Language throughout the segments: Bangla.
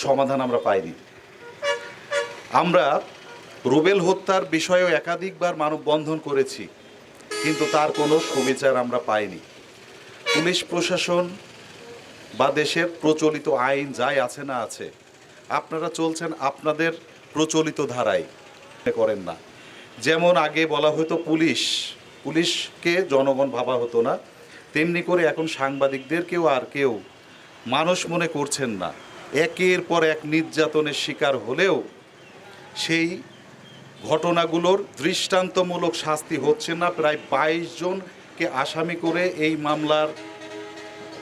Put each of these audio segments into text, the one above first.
সমাধান আমরা পাইনি। আমরা রুবেল হত্যার বিষয়েও একাধিকবার মানববন্ধন করেছি, কিন্তু তার কোনো সুবিচার আমরা পাইনি। পুলিশ প্রশাসন বা দেশের প্রচলিত আইন যাই আছে না আছে, আপনারা চলছেন আপনাদের প্রচলিত ধারায় করেন না। যেমন আগে বলা হতো পুলিশকে জনগণ ভাবা হতো না, তেমনি করে এখন সাংবাদিকদেরকেও আর কেউ মানুষ মনে করছেন না। একের পর এক নির্যাতনের শিকার হলেও সেই ঘটনাগুলোর দৃষ্টান্তমূলক শাস্তি হচ্ছে না। প্রায় 22 জনকে আসামি করে এই মামলার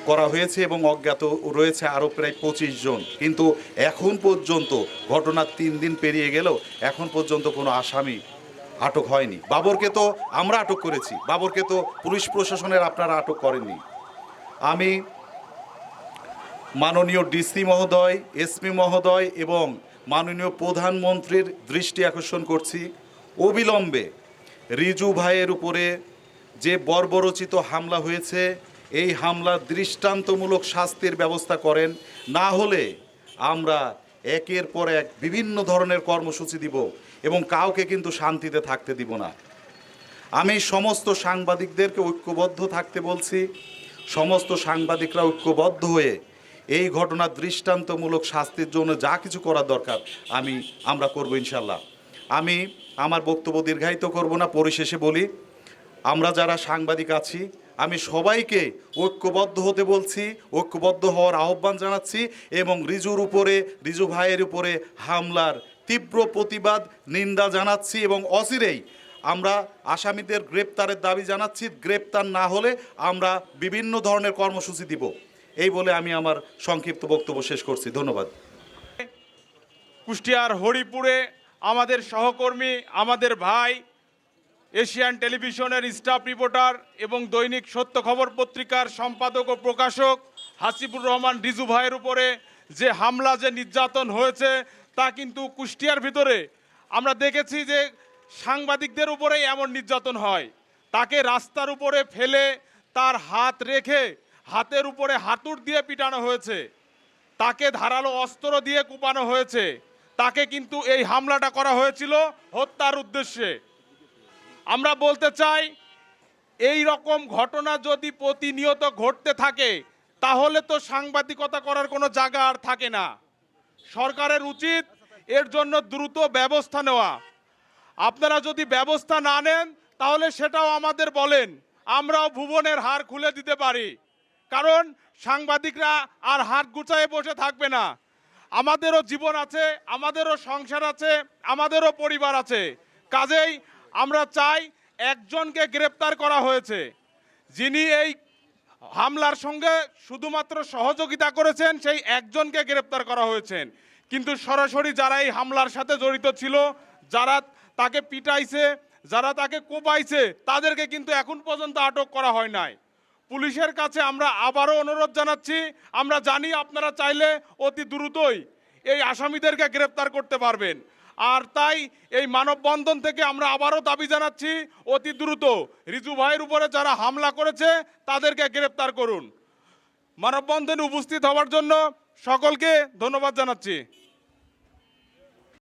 করা হয়েছে এবং অজ্ঞাত রয়েছে আরও প্রায় 25 জন, কিন্তু এখন পর্যন্ত ঘটনার 3 দিন পেরিয়ে গেলেও এখন পর্যন্ত কোনো আসামি আটক হয়নি। বাবরকে তো আমরা আটক করেছি, বাবরকে তো পুলিশ প্রশাসনের আপনারা আটক করেননি। আমি মাননীয় ডিসি মহোদয়, এসপি মহোদয় এবং মাননীয় প্রধানমন্ত্রীর দৃষ্টি আকর্ষণ করছি, অবিলম্বে রিজু ভাইয়ের উপরে যে বর্বরচিত হামলা হয়েছে, এই হামলার দৃষ্টান্তমূলক শাস্তির ব্যবস্থা করেন। না হলে আমরা একের পর এক বিভিন্ন ধরনের কর্মসূচি দিব এবং কাউকে কিন্তু শান্তিতে থাকতে দিব না। আমি সমস্ত সাংবাদিকদেরকে ঐক্যবদ্ধ থাকতে বলছি। সমস্ত সাংবাদিকরা ঐক্যবদ্ধ হয়ে এই ঘটনার দৃষ্টান্তমূলক শাস্তির জন্য যা কিছু করার দরকার আমরা করব ইনশাল্লাহ। আমি আমার বক্তব্য দীর্ঘায়িত করব না, পরিশেষে বলি, আমরা যারা সাংবাদিক আছি আমি সবাইকে ঐক্যবদ্ধ হতে বলছি, ঐক্যবদ্ধ হওয়ার আহ্বান জানাচ্ছি এবং রিজু ভাইয়ের উপরে হামলার তীব্র প্রতিবাদ নিন্দা জানাচ্ছি এবং অচিরেই আমরা আসামিদের গ্রেপ্তারের দাবি জানাচ্ছি। গ্রেপ্তার না হলে আমরা বিভিন্ন ধরনের কর্মসূচি দিব। এই বলে আমি আমার সংক্ষিপ্ত বক্তব্য শেষ করছি। ধন্যবাদ। কুষ্টিয়ার হরিপুরে আমাদের সহকর্মী, আমাদের ভাই, এশিয়ান টেলিভিশনের স্টাফ রিপোর্টার এবং দৈনিক সত্য খবর পত্রিকার সম্পাদক ও প্রকাশক হাসিবুর রহমান রিজু ভাইয়ের উপরে যে হামলা, যে নির্যাতন হয়েছে, তা কিন্তু কুষ্টিয়ার ভিতরে আমরা দেখেছি যে সাংবাদিকদের উপরেই এমন নির্যাতন হয়। তাকে রাস্তার উপরে ফেলে তার হাত রেখে হাতের উপরে হাতুড় দিয়ে পিটানো হয়েছে, তাকে ধারালো অস্ত্র দিয়ে কুপানো হয়েছে। তাকে কিন্তু এই হামলাটা করা হয়েছিল হত্যার উদ্দেশ্যে। আমরা বলতে চাই, এই রকম ঘটনা যদি প্রতিনিয়ত ঘটতে থাকে তাহলে তো সাংবাদিকতা করার কোনো জায়গা আর থাকে না। সরকারের উচিত এর জন্য দ্রুত ব্যবস্থা নেওয়া। আপনারা যদি ব্যবস্থা না নেন তাহলে সেটাও আমাদের বলেন, আমরাও ভুবনের হার খুলে দিতে পারি। কারণ সাংবাদিকরা আর হাত গুছায়ে বসে থাকবে না। আমাদেরও জীবন আছে, আমাদেরও সংসার আছে, আমাদেরও পরিবার আছে। কাজেই আমরা চাই, একজনকে গ্রেপ্তার করা হয়েছে, যিনি এই হামলার সঙ্গে শুধুমাত্র সহযোগিতা করেছেন, সেই একজনকে গ্রেপ্তার করা হয়েছেন। কিন্তু সরাসরি যারা এই হামলার সাথে জড়িত ছিল, যারা তাকে পিটাইছে, যারা তাকে কোপাইছে, তাদেরকে কিন্তু এখন পর্যন্ত আটক করা হয় নাই। পুলিশের কাছে আমরা আবারও অনুরোধ জানাচ্ছি, আমরা জানি আপনারা চাইলে অতি দ্রুতই এই আসামিদেরকে গ্রেপ্তার করতে পারবেন। আর তাই এই মানববন্ধন থেকে আমরা আবারও দাবি জানাচ্ছি, অতি দ্রুত রিজু ভাইয়ের উপরে যারা হামলা করেছে তাদেরকে গ্রেপ্তার করুন। মানববন্ধনে উপস্থিত হওয়ার জন্য সকলকে ধন্যবাদ জানাচ্ছি।